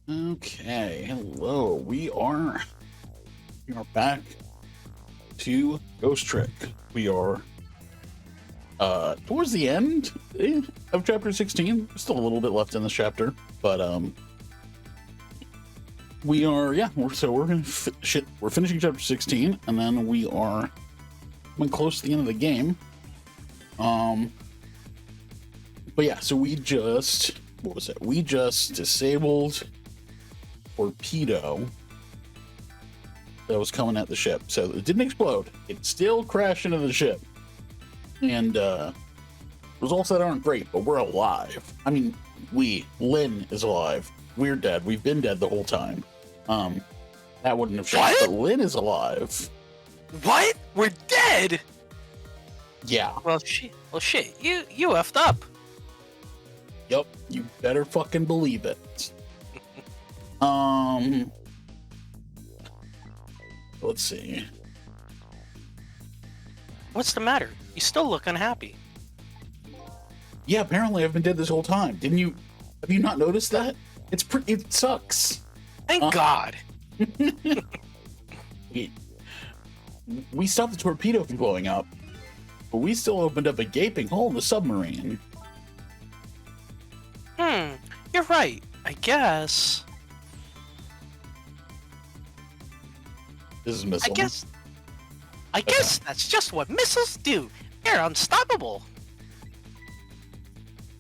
Okay, hello. We are back to Ghost Trick. We are towards the end of chapter 16. There's still a little bit left in this chapter, but we are we're gonna we're finishing chapter 16, and then we are coming close to the end of the game. But yeah, so we just disabled torpedo that was coming at the ship. So it didn't explode. It still crashed into the ship. And results that aren't great, but we're alive. I mean, Lynn is alive. We're dead. We've been dead the whole time. That wouldn't have changed, but Lynn is alive. What? We're dead? Yeah. Well, shit. You effed up. Yep. You better fucking believe it. Let's see. What's the matter? You still look unhappy. Yeah, apparently I've been dead this whole time. Have you not noticed that? It sucks. Thank God. We stopped the torpedo from blowing up, but we still opened up a gaping hole in the submarine. You're right. I guess. This is missile. I guess that's just what missiles do. They're unstoppable.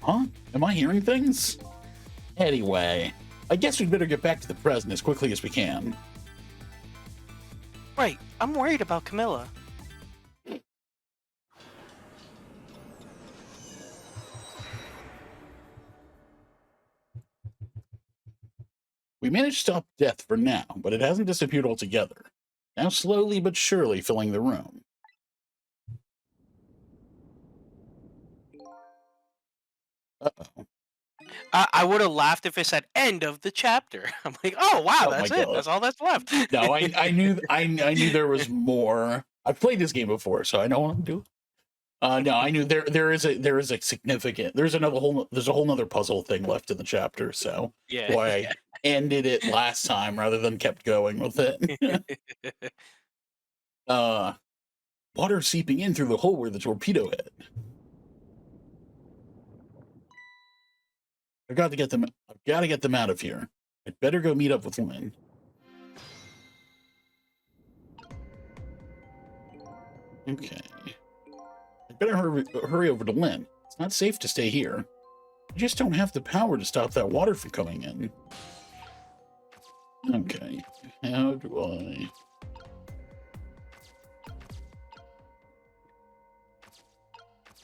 Huh? Am I hearing things? Anyway, I guess we'd better get back to the present as quickly as we can. Right. I'm worried about Camilla. We managed to stop death for now, but it hasn't disappeared altogether. Now slowly but surely filling the room. Uh-oh. I would have laughed if it said end of the chapter. I'm like, oh wow, that's it. God. That's all that's left. No, I knew there was more. I've played this game before, so I know what I'm doing. No, I knew there is a significant. There's a whole nother puzzle thing left in the chapter, so Yeah. why I ended it last time rather than kept going with it. Water seeping in through the hole where the torpedo hit. I've got to get them out of here. I'd better go meet up with Lynn. Okay. I'd better hurry over to Lynn. It's not safe to stay here. I just don't have the power to stop that water from coming in. Okay. How do I...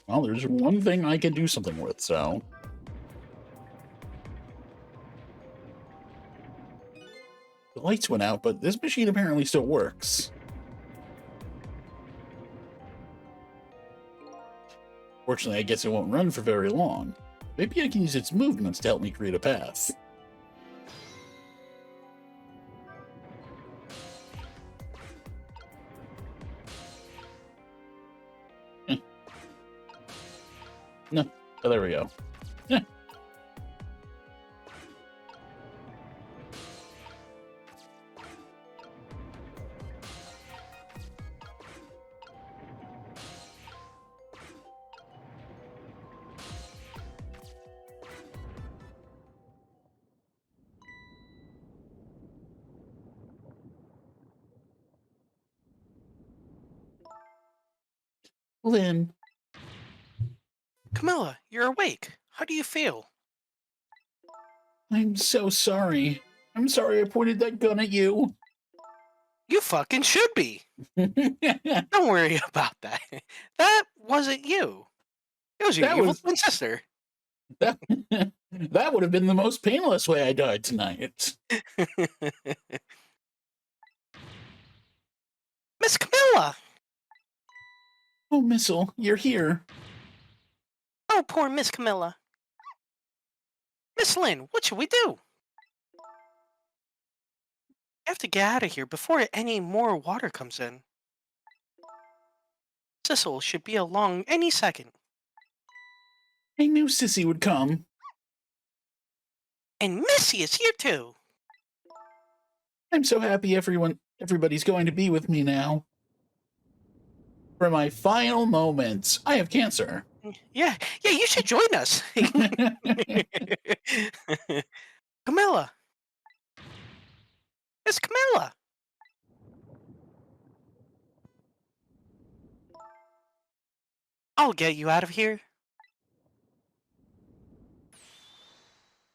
Well, there's one thing I can do something with, so... The lights went out, but this machine apparently still works. Fortunately, I guess it won't run for very long. Maybe I can use its movements to help me create a path. No. Oh, there we go. Lynn. Camilla, you're awake. How do you feel? I'm so sorry. I'm sorry I pointed that gun at you. You fucking should be. Don't worry about that. That wasn't you. It was your evil twin sister. That would have been the most painless way I died tonight. Miss Camilla! Oh, Missile, you're here. Oh, poor Miss Camilla. Miss Lynn, what should we do? We have to get out of here before any more water comes in. Sissel should be along any second. I knew Sissy would come. And Missy is here too. I'm so happy everybody's going to be with me now. For my final moments, I have cancer. Yeah, you should join us. Camilla. It's Camilla. I'll get you out of here.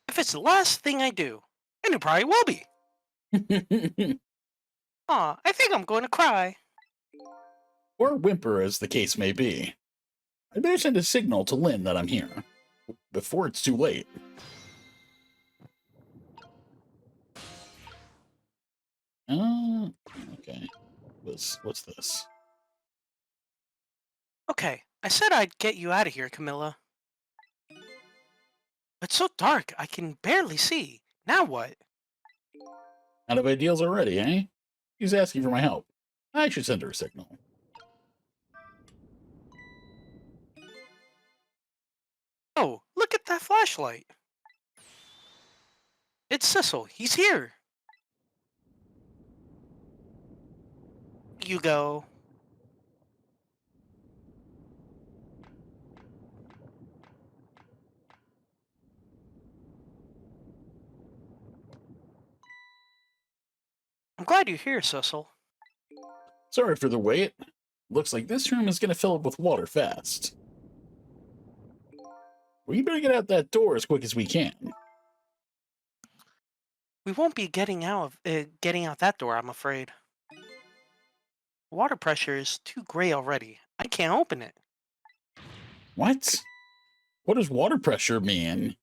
If it's the last thing I do, and it probably will be. Aw, I think I'm going to cry. Or whimper, as the case may be. I better send a signal to Lynn that I'm here, before it's too late. Okay. What's this? Okay, I said I'd get you out of here, Camilla. It's so dark, I can barely see. Now what? Out of ideals already, eh? She's asking for my help. I should send her a signal. Oh, look at that flashlight. It's Cecil. He's here. You go. I'm glad you're here, Cecil. Sorry for the wait. Looks like this room is going to fill up with water fast. We better get out that door as quick as we can. We won't be getting out that door, I'm afraid. Water pressure is too gray already. I can't open it. What? What does water pressure mean?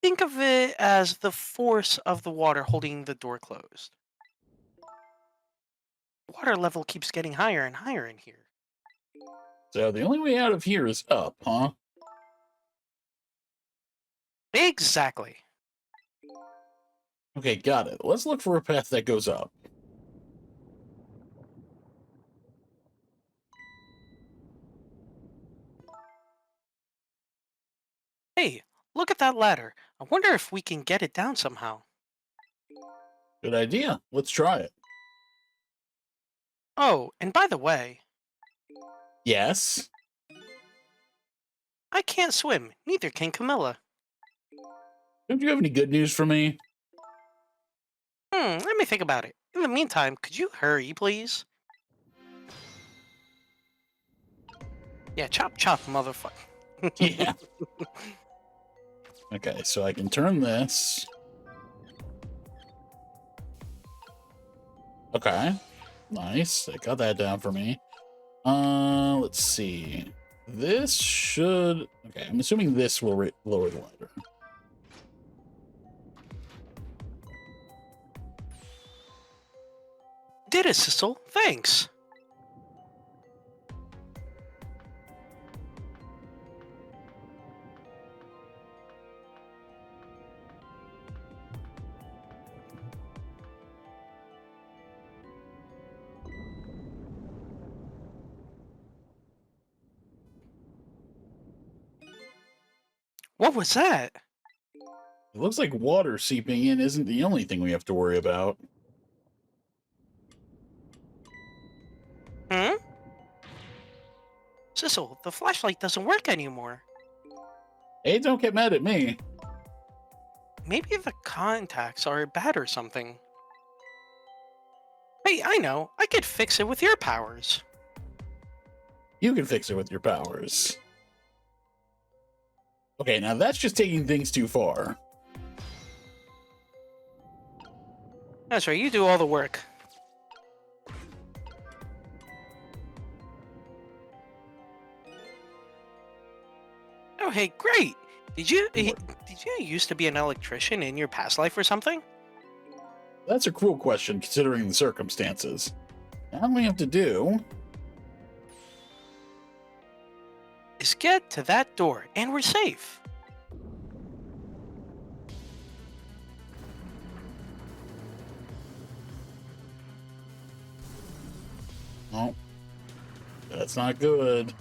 Think of it as the force of the water holding the door closed. Water level keeps getting higher and higher in here. So the only way out of here is up, huh? Exactly. Okay, got it. Let's look for a path that goes up. Hey, look at that ladder. I wonder if we can get it down somehow. Good idea. Let's try it. Oh, and by the way, Yes? I can't swim. Neither can Camilla. Don't you have any good news for me? Let me think about it. In the meantime, could you hurry, please? Yeah, chop chop, motherfucker. Yeah. Okay, so I can turn this. Okay. Nice. I got that down for me. Let's see. This should... Okay, I'm assuming this will lower the ladder. Did it, Cecil. Thanks. What was that? It looks like water seeping in isn't the only thing we have to worry about. Hmm? Cecil, the flashlight doesn't work anymore. Hey, don't get mad at me. Maybe the contacts are bad or something. Hey, I know. I could fix it with your powers. You can fix it with your powers. Okay, now that's just taking things too far. That's right, you do all the work. Oh, hey, great! Did you used to be an electrician in your past life or something? That's a cruel question considering the circumstances. Now all we have to do... Is get to that door, and we're safe. Oh, that's not good.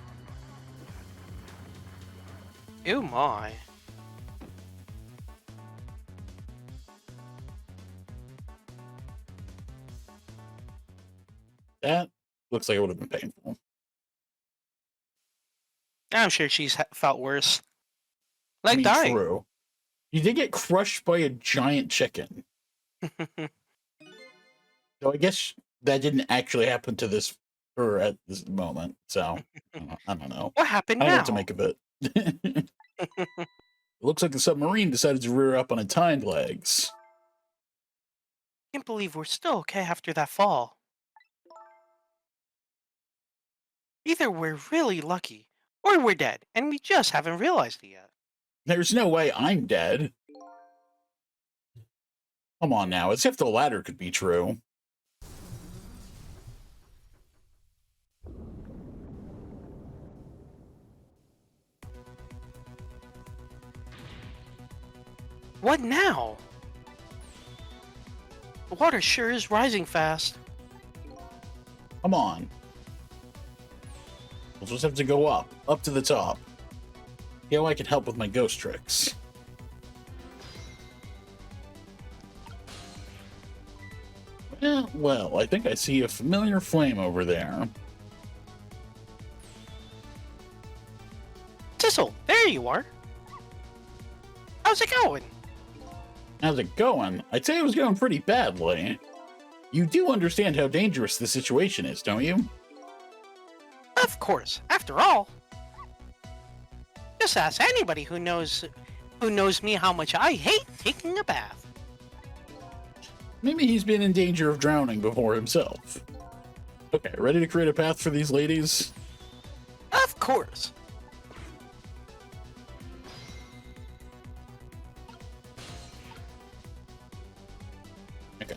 Oh my. That looks like it would have been painful. I'm sure she's felt worse. I Like mean, dying. true. You did get crushed by a giant chicken. So I guess that didn't actually happen to her at this moment. So I don't know. What happened I don't know what to now? make of it. It looks like the submarine decided to rear up on its hind legs. Can't believe we're still okay after that fall. Either we're really lucky, or we're dead, and we just haven't realized it yet. There's no way I'm dead. Come on now, as if the latter could be true. What now? The water sure is rising fast. Come on. We'll just have to go up to the top. See how I can help with my ghost tricks. Well, I think I see a familiar flame over there. Sissel, there you are. How's it going? How's it going? I'd say it was going pretty badly. You do understand how dangerous the situation is, don't you? Of course. After all, just ask anybody who knows me how much I hate taking a bath. Maybe he's been in danger of drowning before himself. Okay, ready to create a path for these ladies? Of course. Okay.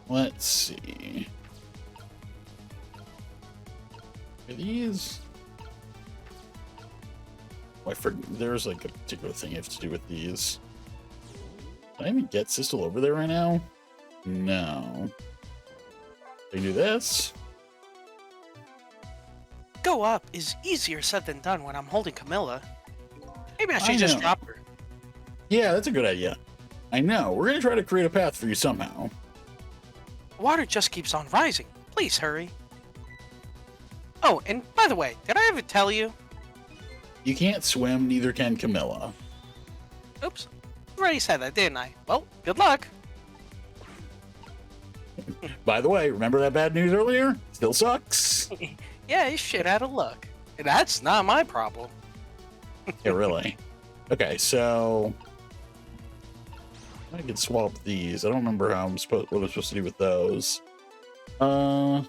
Let's see. Are these? Oh, I forgot. There's like a particular thing you have to do with these. Can I even get Sistel over there right now? No. Can I do this? Go up is easier said than done when I'm holding Camilla. Maybe I should just drop her. Yeah, that's a good idea. I know. We're going to try to create a path for you somehow. The water just keeps on rising. Please hurry. Oh, and by the way, did I ever tell you? You can't swim, neither can Camilla. Oops. Already said that, didn't I? Well, good luck. By the way, remember that bad news earlier? Still sucks. Yeah, he's shit out of luck. And that's not my problem. Yeah, really. Okay, so I can swap these. I don't remember how what I'm supposed to do with those. I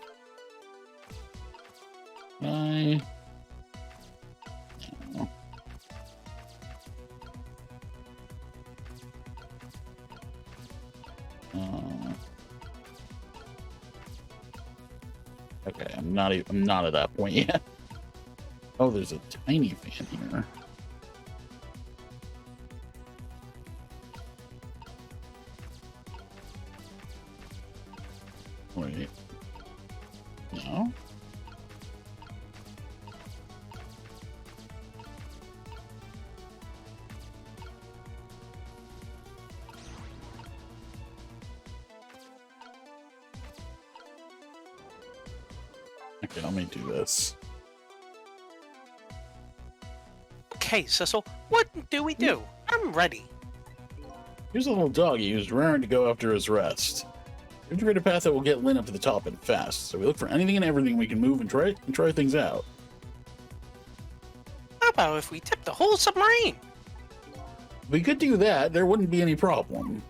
no. Okay, I'm not at that point yet. Oh, there's a tiny fan here. Wait. No? Okay, let me do this. Okay, Sissel, what do we do? I'm ready. Here's a little doggy who's raring to go after his rest. We have to create a path that will get Lynn up to the top and fast. So we look for anything and everything we can move and try things out. How about if we tip the whole submarine? If we could do that, there wouldn't be any problem.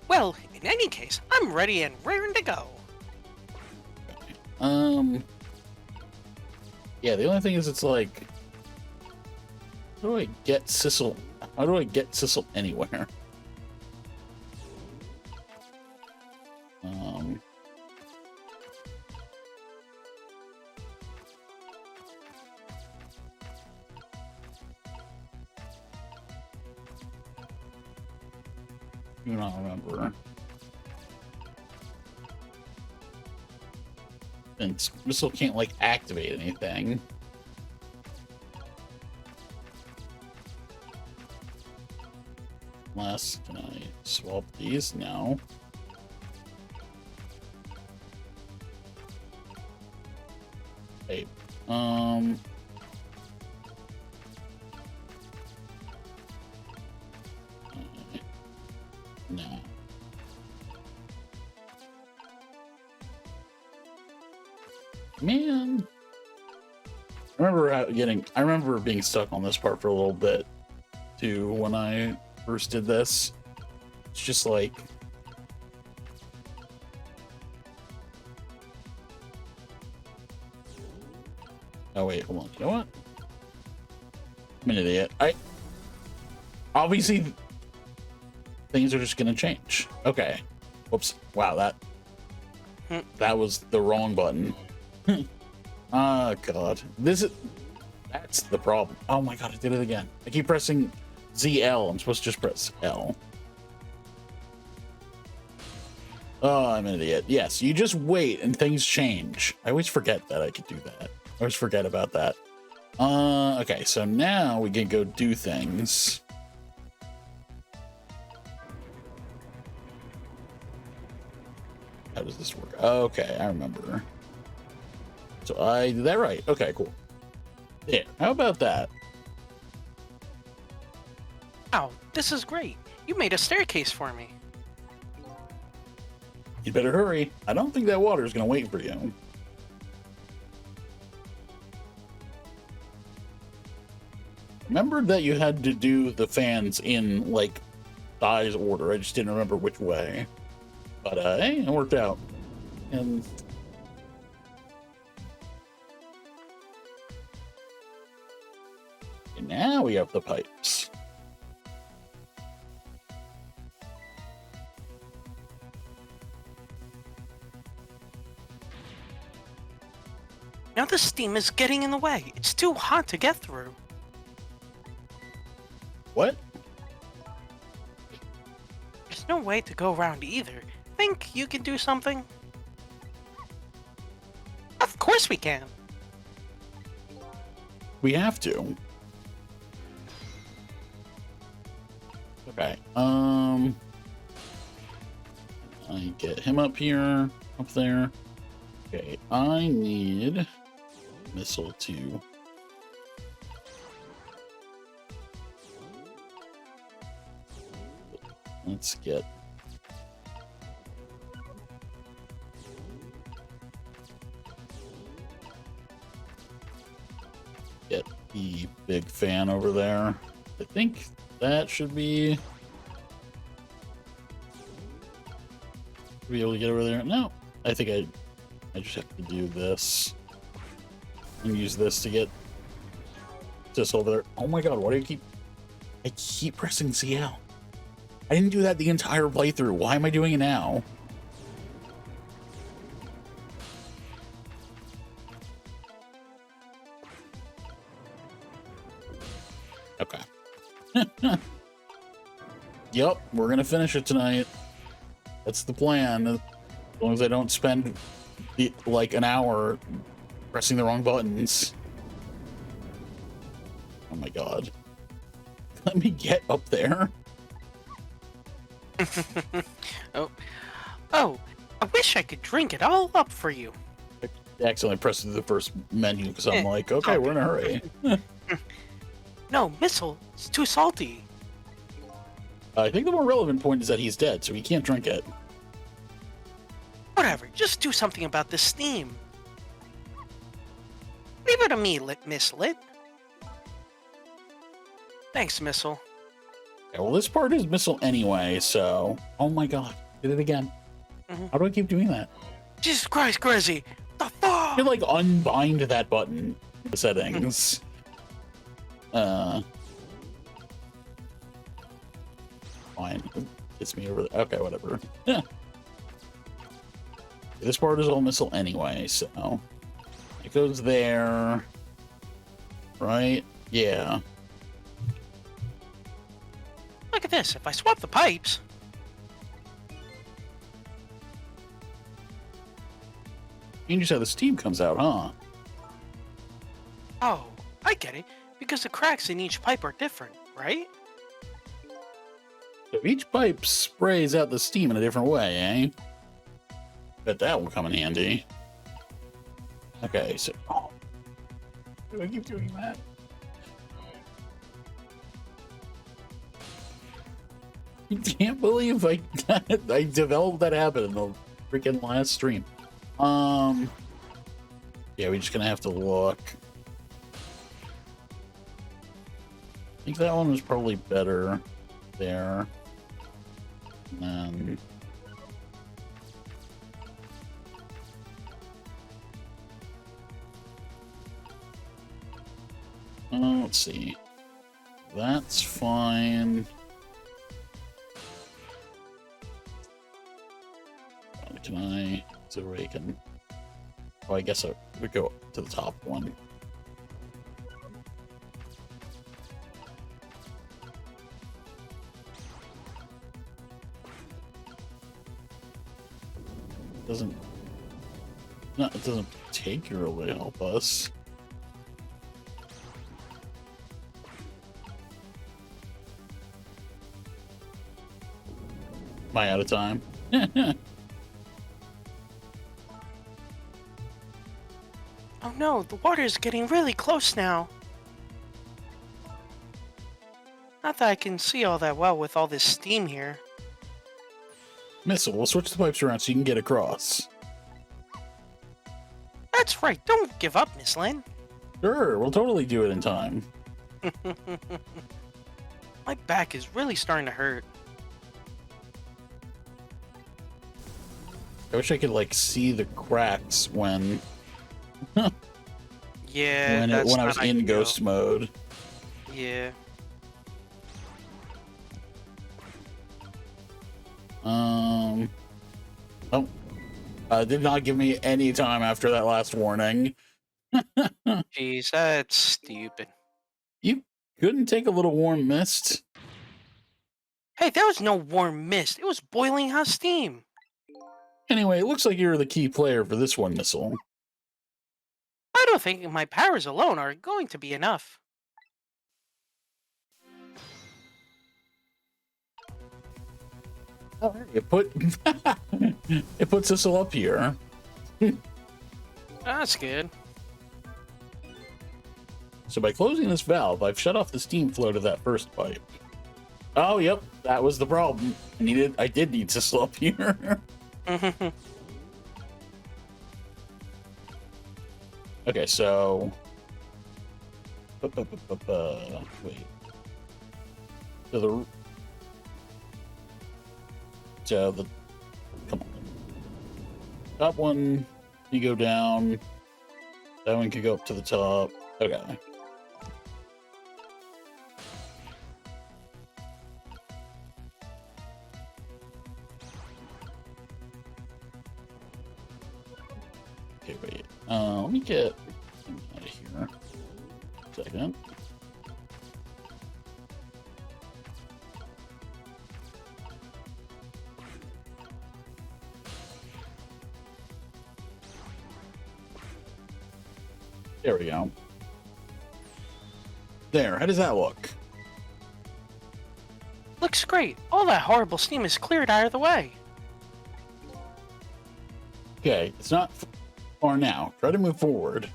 Well, in any case, I'm ready and raring to go. Yeah, the only thing is it's like, how do I get Sissel? How do I get Sissel anywhere? Do not remember. And Missile can't like activate anything. Unless, can I swap these? No. Um. No. Man. I remember being stuck on this part for a little bit too when I first did this. It's just like, oh wait, hold on. You know what? I'm an idiot. Obviously things are just gonna change. Okay. Whoops. Wow, that was the wrong button. Oh god. That's the problem. Oh my god, I did it again. I keep pressing ZL. I'm supposed to just press L. Oh, I'm an idiot. Yes, you just wait and things change. I always forget that I could do that. I always forget about that. Okay, so now we can go do things. How does this work? Okay, I remember. So I did that right. Okay, cool. Yeah, how about that? Wow, this is great. You made a staircase for me. You better hurry. I don't think that water is going to wait for you. Remember that you had to do the fans in, like, size order. I just didn't remember which way. But, hey, it worked out. And now we have the pipes. Now the steam is getting in the way. It's too hot to get through. What? There's no way to go around either. Think you can do something? Of course we can. We have to. Okay. I get him up here, up there. Okay, I need missile to let's get the big fan over there. I think that should be able to get over there. No, I think I just have to do this and use this to get this over there. Oh my god, why do I keep pressing CL? I didn't do that the entire playthrough. Why am I doing it now? Okay. Yep, we're gonna finish it tonight. That's the plan. As long as I don't spend like an hour pressing the wrong buttons. Oh my god. Let me get up there. Oh, I wish I could drink it all up for you. I accidentally pressed the first menu because I'm like, okay, we're in a hurry. No, Missile, it's too salty. I think the more relevant point is that he's dead, so he can't drink it. Whatever, just do something about this steam. Leave it to me, Miss Lit. Thanks, Missile. Okay, well, this part is missile anyway, so... Oh my god, did it again. How do I keep doing that? Jesus Christ, Grizzy! The fuck? I could, like, unbind that button. The settings. Fine. It's me over there. Okay, whatever. Yeah. This part is all missile anyway, so... It goes there. Right? Yeah. Look at this, if I swap the pipes... Changes how the steam comes out, huh? Oh, I get it. Because the cracks in each pipe are different, right? So each pipe sprays out the steam in a different way, eh? Bet that will come in handy. Okay, so... Oh, Do I keep doing that? I can't believe I developed that habit in the freaking last stream. Yeah, we're just gonna have to look. I think that one was probably better there. And then let's see. That's fine. Can I? So we can. Oh, I guess I would go to the top one. Doesn't. No, it doesn't particularly help us. Am I out of time? Oh no, the water is getting really close now. Not that I can see all that well with all this steam here. Missile, we'll switch the pipes around so you can get across. That's right, don't give up, Miss Lynn. Sure, we'll totally do it in time. My back is really starting to hurt. I wish I could like see the cracks when Yeah, when I was in ghost mode. Yeah. Oh, did not give me any time after that last warning. Jeez, that's stupid. You couldn't take a little warm mist? Hey, there was no warm mist. It was boiling hot steam. Anyway, it looks like you're the key player for this one, Missile. I don't think my powers alone are going to be enough. Oh, it puts us all up here. That's good. So by closing this valve, I've shut off the steam flow to that first pipe. Oh, yep, that was the problem. I did need to slow up here. Okay, so wait. So the come on. Top one, you go down. That one could go up to the top. Okay. Okay, wait. Let me get out of here. Second. There we go. There, how does that look? Looks great. All that horrible steam is cleared out of the way. Okay, it's not far now. Try to move forward.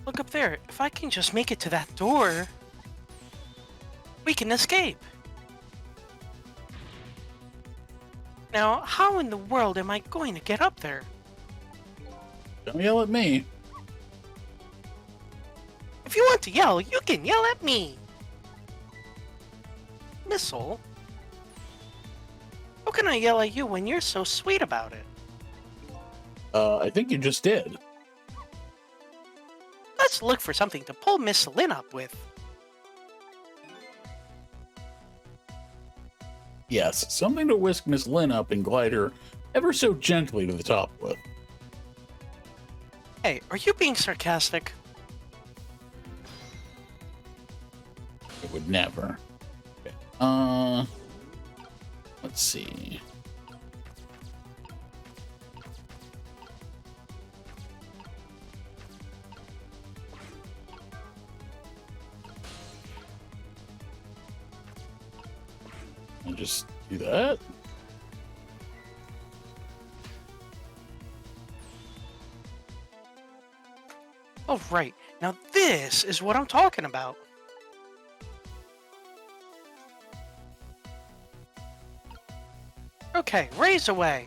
Look up there. If I can just make it to that door, we can escape. Now, how in the world am I going to get up there? Don't yell at me. If you want to yell, you can yell at me. Missile? How can I yell at you when you're so sweet about it? I think you just did. Let's look for something to pull Miss Lynn up with. Yes, something to whisk Miss Lynn up and glide her ever so gently to the top with. Hey, are you being sarcastic? It would never. Okay. Let's see. I'll just do that. Oh, right. Now this is what I'm talking about. Okay, raise away.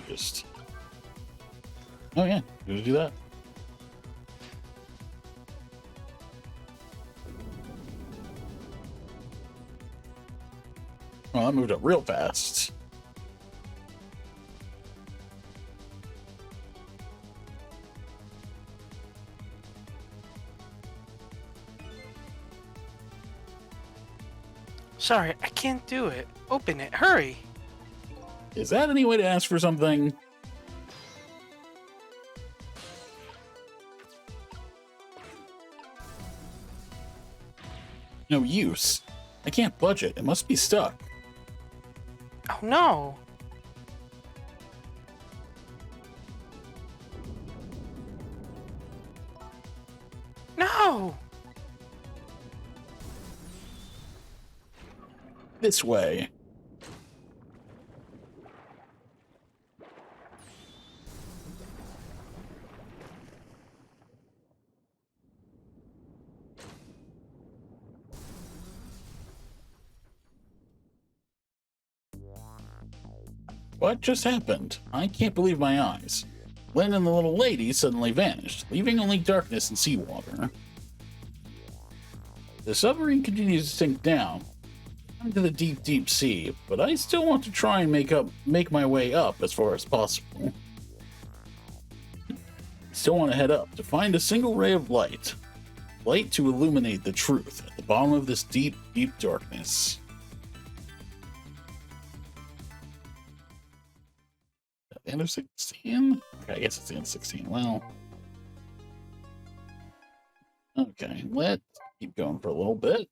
Just. Oh yeah, gonna do that. Well, that moved up real fast. Sorry, I can't do it. Open it, hurry. Is that any way to ask for something? No use. I can't budge it. It must be stuck. Oh no. No. This way. What just happened? I can't believe my eyes. Lynn and the little lady suddenly vanished, leaving only darkness and seawater. The submarine continues to sink down into the deep, deep sea, but I still want to try and make my way up as far as possible. Still want to head up to find a single ray of light. Light to illuminate the truth at the bottom of this deep, deep darkness. At the end of 16? Okay, I guess it's the end of 16. Well. Okay, let's keep going for a little bit.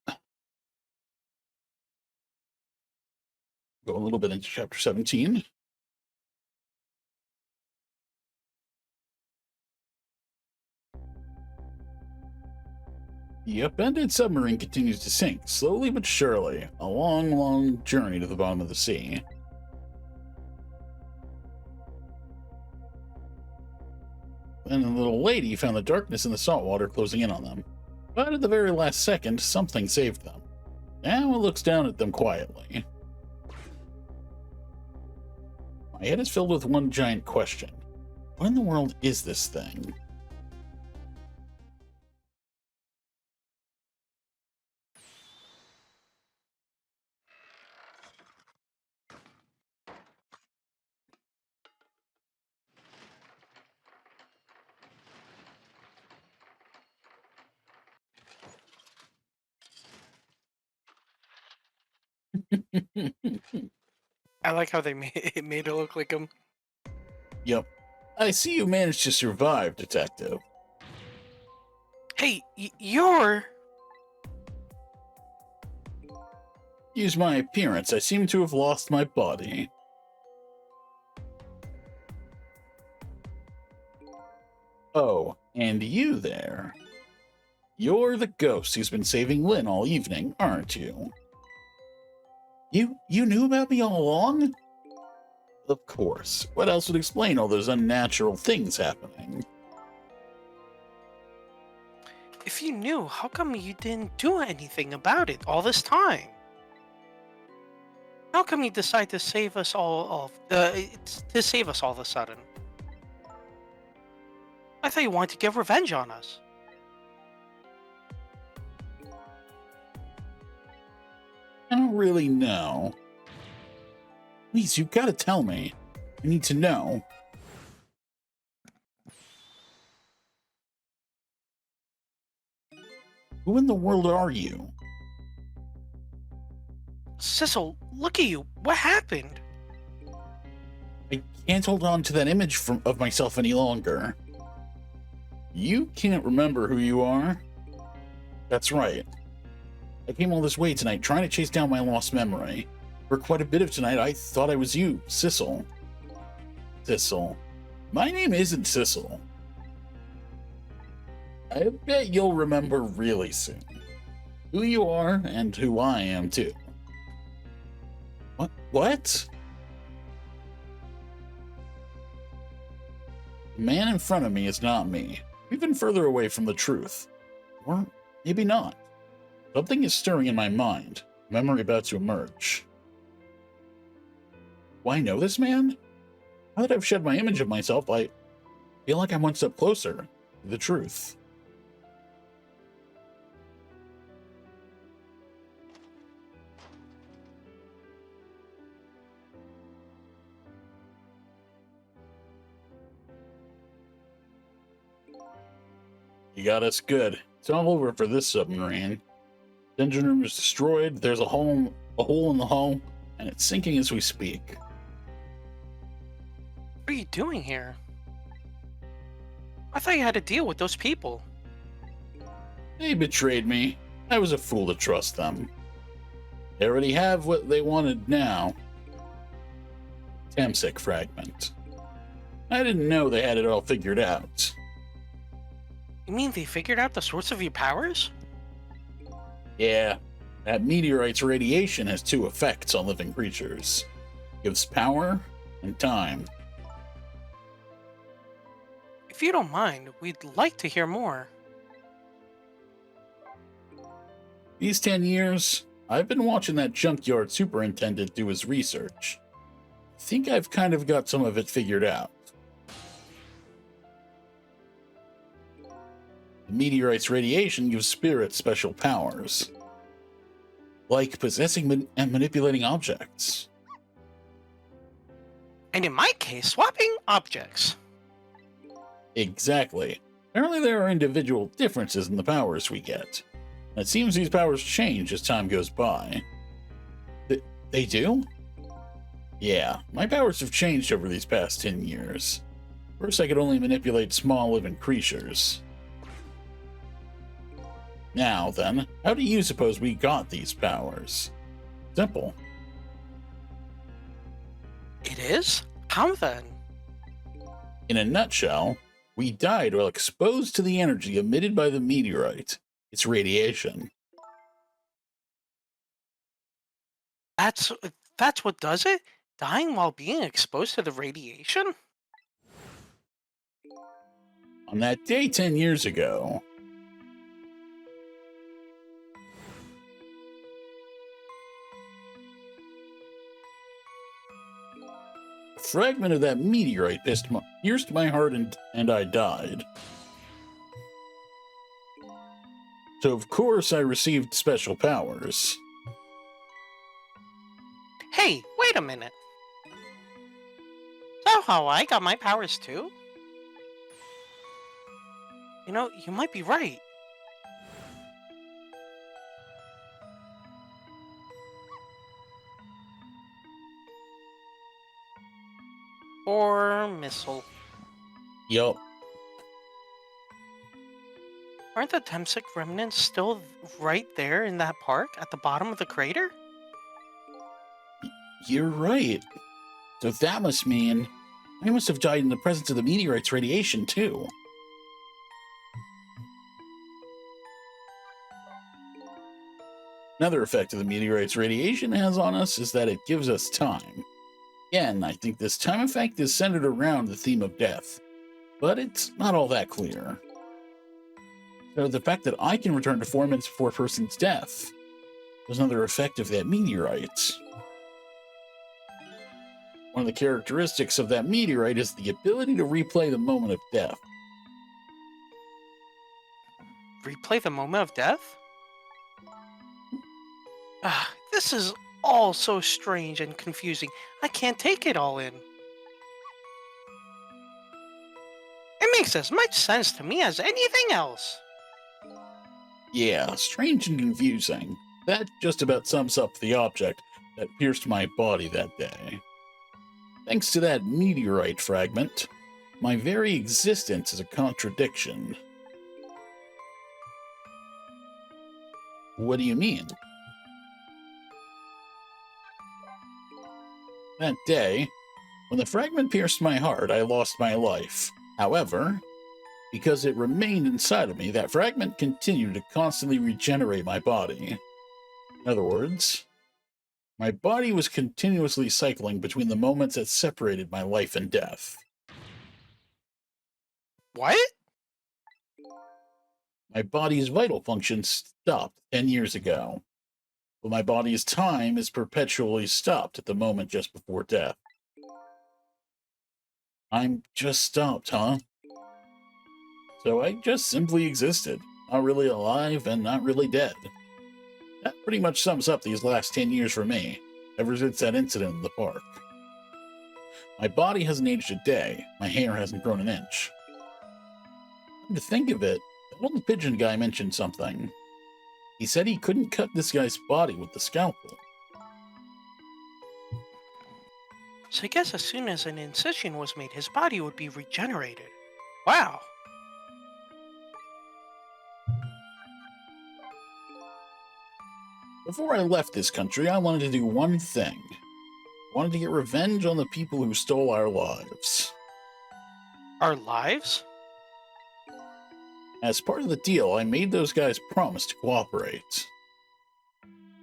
Go a little bit into chapter 17. The upended submarine continues to sink, slowly but surely, a long, long journey to the bottom of the sea. Then the little lady found the darkness in the salt water closing in on them. But at the very last second, something saved them. Now it looks down at them quietly. My head is filled with one giant question. What in the world is this thing? I like how they made it look like him. Yep. I see you managed to survive, Detective. Hey, you're... Use my appearance. I seem to have lost my body. Oh, and you there. You're the ghost who's been saving Lynn all evening, aren't you? You knew about me all along? Of course. What else would explain all those unnatural things happening? If you knew, how come you didn't do anything about it all this time? How come you decide to save us all to save us all of a sudden? I thought you wanted to get revenge on us. I don't really know. Please, you've got to tell me. I need to know. Who in the world are you? Sissel, look at you. What happened? I can't hold on to that image of myself any longer. You can't remember who you are? That's right. I came all this way tonight trying to chase down my lost memory. For quite a bit of tonight, I thought I was you, Sissel. Sissel. My name isn't Sissel. I bet you'll remember really soon who you are and who I am too. What? What? The man in front of me is not me. Even further away from the truth. Or maybe not. Something is stirring in my mind. Memory about to emerge. Do I know this man? Now that I've shed my image of myself, I feel like I'm one step closer to the truth. You got us good. It's all over for this submarine. The engine room is destroyed. There's a hole in the hull, and it's sinking as we speak. What are you doing here? I thought you had to deal with those people. They betrayed me. I was a fool to trust them. They already have what they wanted now. Tamsek fragment. I didn't know they had it all figured out. You mean they figured out the source of your powers? Yeah, that meteorite's radiation has two effects on living creatures. Gives power and time. If you don't mind, we'd like to hear more. These 10 years, I've been watching that junkyard superintendent do his research. I think I've kind of got some of it figured out. The meteorite's radiation gives spirits special powers, like possessing and manipulating objects. And in my case, swapping objects. Exactly. Apparently there are individual differences in the powers we get. And it seems these powers change as time goes by. They do? Yeah, my powers have changed over these past 10 years. First I could only manipulate small living creatures. Now then, how do you suppose we got these powers? Simple. It is? How then? In a nutshell, we died while exposed to the energy emitted by the meteorite. Its radiation. That's what does it? Dying while being exposed to the radiation? On that day 10 years ago, a fragment of that meteorite pierced my heart and I died. So of course I received special powers. Hey, wait a minute. So how I got my powers too? You know, you might be right. Or missile. Yup. Aren't the Temsic remnants still right there in that park at the bottom of the crater? You're right. So that must mean I must have died in the presence of the meteorite's radiation too. Another effect of the meteorite's radiation has on us is that it gives us time. Again, I think this time effect is centered around the theme of death, but it's not all that clear. So the fact that I can return to 4 minutes before a person's death is another effect of that meteorite. One of the characteristics of that meteorite is the ability to replay the moment of death. Replay the moment of death? This is all so strange and confusing. I can't take it all in. It makes as much sense to me as anything else. Yeah, strange and confusing. That just about sums up the object that pierced my body that day. Thanks to that meteorite fragment, my very existence is a contradiction. What do you mean? That day, when the fragment pierced my heart, I lost my life. However, Because it remained inside of me, that fragment continued to constantly regenerate my body. In other words, my body was continuously cycling between the moments that separated my life and death. What? My body's vital function stopped 10 years ago, but my body's time is perpetually stopped at the moment just before death. I'm just stopped, huh? So I just simply existed, not really alive and not really dead. That pretty much sums up these last 10 years for me, ever since that incident in the park. My body hasn't aged a day, my hair hasn't grown an inch. Come to think of it, that old pigeon guy mentioned something. He said he couldn't cut this guy's body with the scalpel. So I guess as soon as an incision was made, his body would be regenerated. Wow. Before I left this country, I wanted to do one thing. I wanted to get revenge on the people who stole our lives. Our lives? As part of the deal, I made those guys promise to cooperate.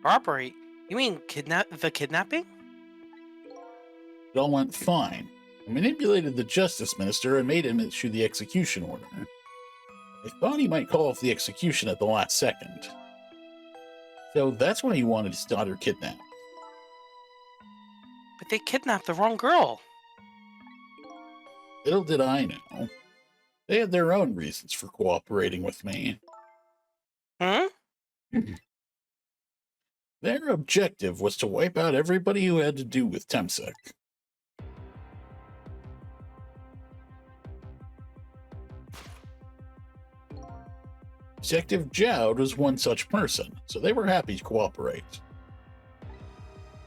Cooperate? You mean the kidnapping? It all went fine. I manipulated the justice minister and made him issue the execution order. I thought he might call off the execution at the last second. So that's when he wanted his daughter kidnapped. But they kidnapped the wrong girl. Little did I know. They had their own reasons for cooperating with me. Hmm? Their objective was to wipe out everybody who had to do with Temsek. Detective Jowd was one such person, so they were happy to cooperate.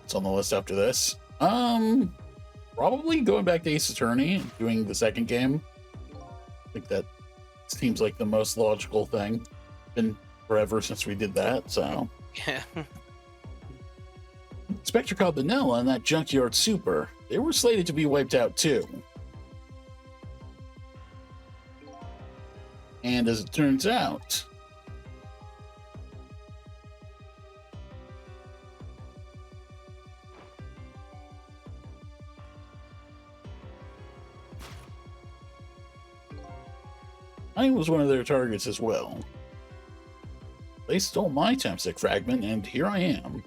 What's on the list after this? Probably going back to Ace Attorney and doing the second game. I think that seems like the most logical thing. Been forever since we did that, so. Yeah. Inspector Cabanella and that Junkyard Super, they were slated to be wiped out too. And as it turns out, I was one of their targets as well. They stole my Temsek fragment, and here I am.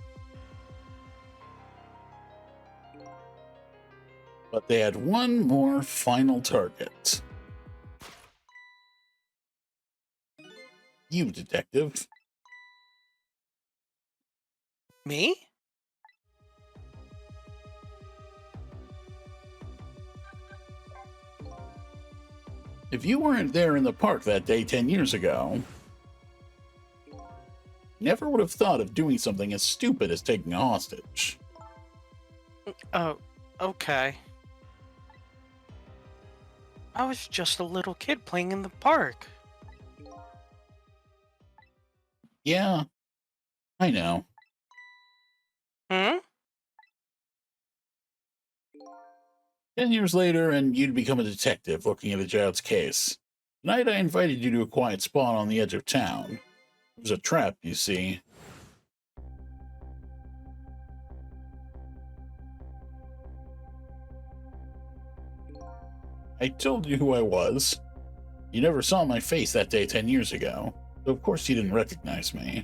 But they had one more final target. You, detective. Me? If you weren't there in the park that day 10 years ago, you never would have thought of doing something as stupid as taking a hostage. Oh, okay. I was just a little kid playing in the park. Yeah, I know. Hmm? 10 years later, and you'd become a detective looking at a Jowd's case. Tonight, I invited you to a quiet spot on the edge of town. It was a trap, you see. I told you who I was. You never saw my face that day 10 years ago, so of course you didn't recognize me.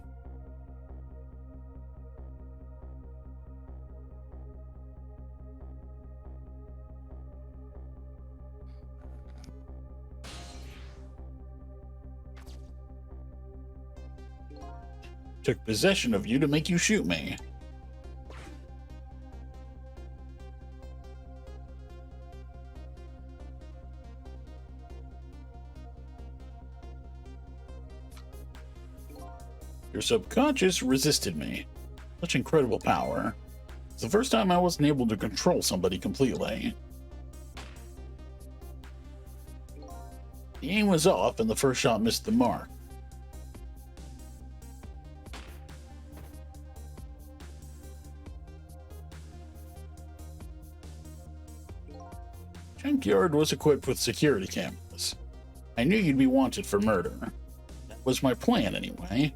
Took possession of you to make you shoot me. Your subconscious resisted me. Such incredible power. It's the first time I wasn't able to control somebody completely. The aim was off and the first shot missed the mark. Junkyard was equipped with security cameras. I knew you'd be wanted for murder. That was my plan, anyway.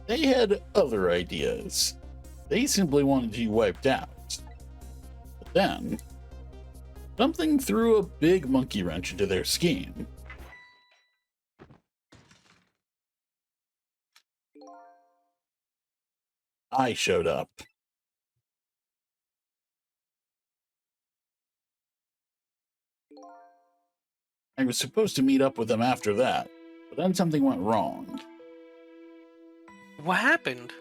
They had other ideas. They simply wanted you wiped out. But then, something threw a big monkey wrench into their scheme. I showed up. I was supposed to meet up with them after that, but then something went wrong. What happened?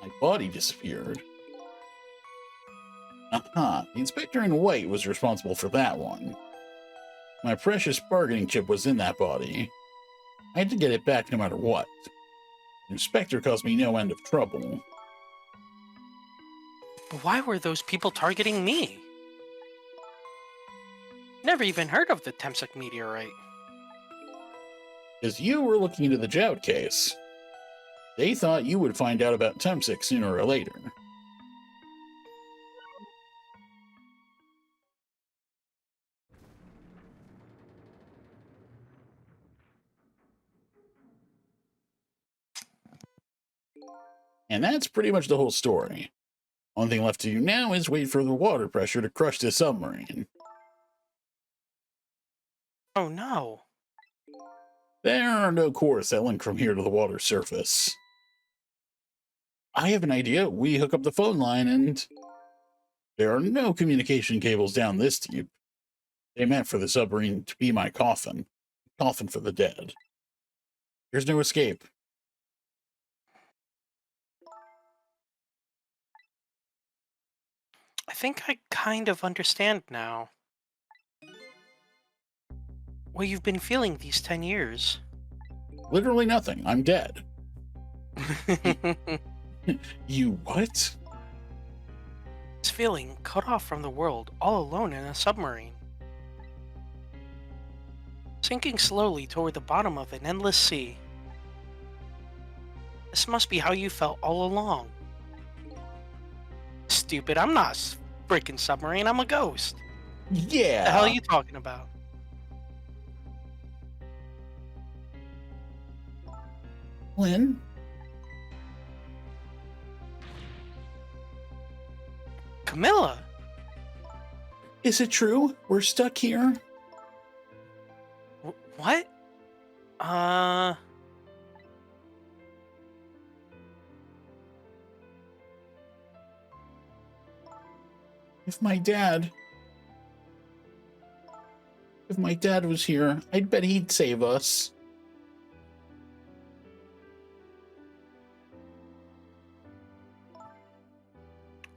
My body disappeared. The inspector in white was responsible for that one. My precious bargaining chip was in that body. I had to get it back no matter what. The inspector caused me no end of trouble. But why were those people targeting me? Never even heard of the Temsek meteorite. Because you were looking into the Jout case. They thought you would find out about Temsek sooner or later. And that's pretty much the whole story. Only thing left to do now is wait for the water pressure to crush the submarine. Oh no. There are no cores that link from here to the water surface. I have an idea. We hook up the phone line and there are no communication cables down this deep. They meant for the submarine to be my coffin. Coffin for the dead. There's no escape. I think I kind of understand now. What you've been feeling these 10 years. Literally nothing. I'm dead. You what? It's feeling cut off from the world, all alone in a submarine. Sinking slowly toward the bottom of an endless sea. This must be how you felt all along. Stupid, I'm not a freaking submarine, I'm a ghost. Yeah. The hell are you talking about? Lynn? Camilla! Is it true? We're stuck here? What? If my dad was here, I'd bet he'd save us.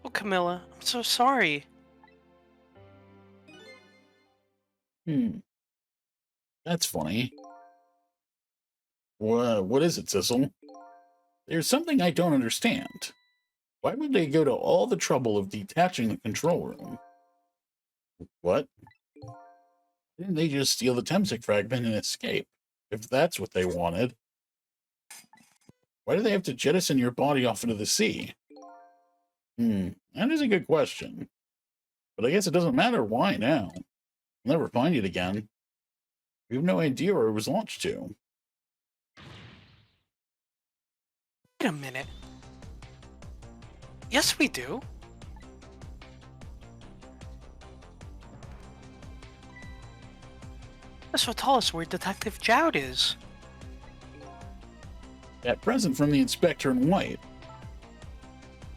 Oh, Camilla, I'm so sorry. That's funny. What is it, Sissel? There's something I don't understand. Why would they go to all the trouble of detaching the control room? What? Didn't they just steal the Temsek fragment and escape? If that's what they wanted. Why do they have to jettison your body off into the sea? That is a good question. But I guess it doesn't matter why now. We'll never find it again. We have no idea where it was launched to. Wait a minute. Yes, we do. So tell us where Detective Jout is. That present from the inspector in white.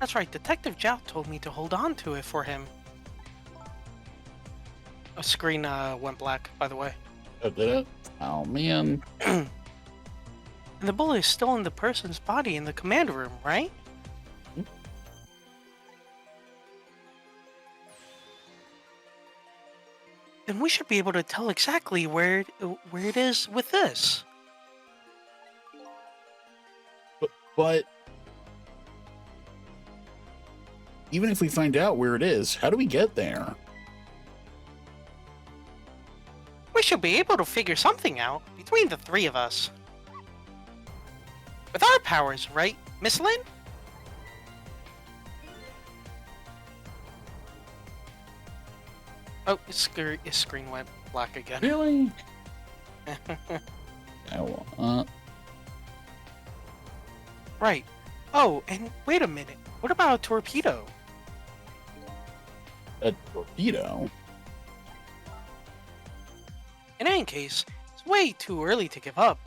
That's right, Detective Jout told me to hold on to it for him. A screen went black, by the way. Oh, did it? Oh, man. And the bullet is still in the person's body in the command room, right? Then we should be able to tell exactly where it is with this. But even if we find out where it is, how do we get there? We should be able to figure something out between the three of us. With our powers, right, Miss Lynn? Oh, his screen went black again. Really? I Right. Oh, and wait a minute. What about a torpedo? a torpedo? In any case, it's way too early to give up.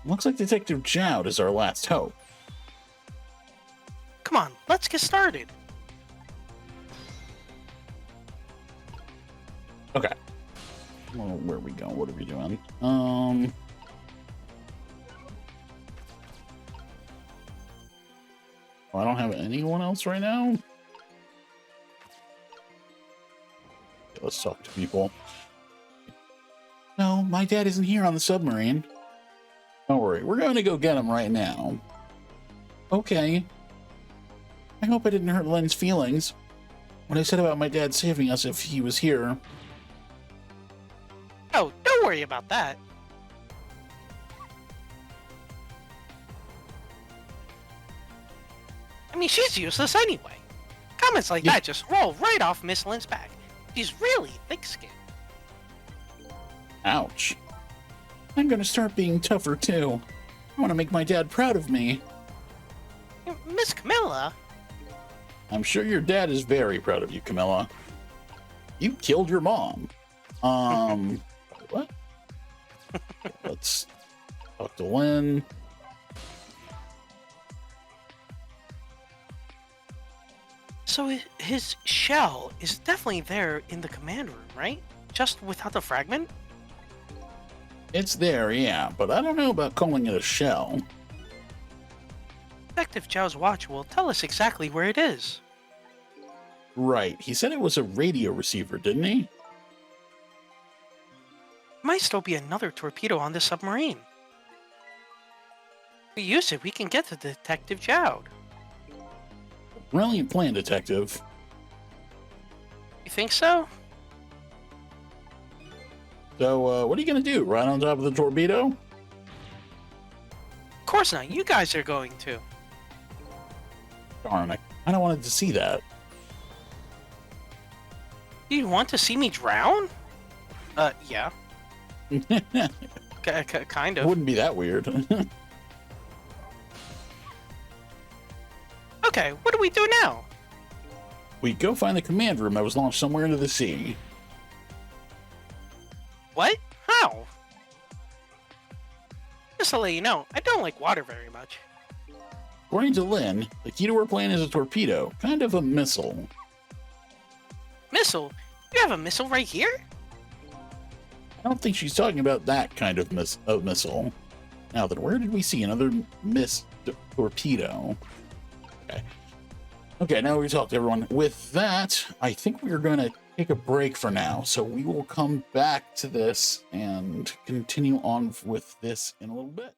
Looks like Detective Jowd is our last hope. Come on, let's get started. Okay. Well, where are we going? What are we doing? I don't have anyone else right now. Okay, let's talk to people. No, my dad isn't here on the submarine. Don't worry, we're going to go get him right now. Okay. I hope I didn't hurt Len's feelings when I said about my dad saving us if he was here. Oh, don't worry about that. I mean, she's useless anyway. Comments like that just roll right off Miss Lynn's back. She's really thick-skinned. Ouch. I'm gonna start being tougher too. I want to make my dad proud of me. Miss Camilla? I'm sure your dad is very proud of you, Camilla. You killed your mom. What? Let's talk to Lynn. So his shell is definitely there in the command room, right? Just without the fragment? It's there, yeah, but I don't know about calling it a shell. Detective Zhao's watch will tell us exactly where it is. Right, he said it was a radio receiver, didn't he? Might still be another torpedo on the submarine. If we use it, we can get to Detective Zhao. Brilliant plan, Detective. You think so? So, what are you gonna do? Ride on top of the torpedo? Of course not. You guys are going to. Darn, I kinda wanted to see that. Do you want to see me drown? Yeah. Kind of. Wouldn't be that weird. Okay, what do we do now? We go find the command room that was launched somewhere into the sea. What? How? Just to let you know, I don't like water very much. According to Lynn, the key to our plan is a torpedo, kind of a missile. Missile? You have a missile right here? I don't think she's talking about that kind of missile. Now then, where did we see another torpedo? Okay, now we talked to everyone. With that, I think we're going to take a break for now. So we will come back to this and continue on with this in a little bit.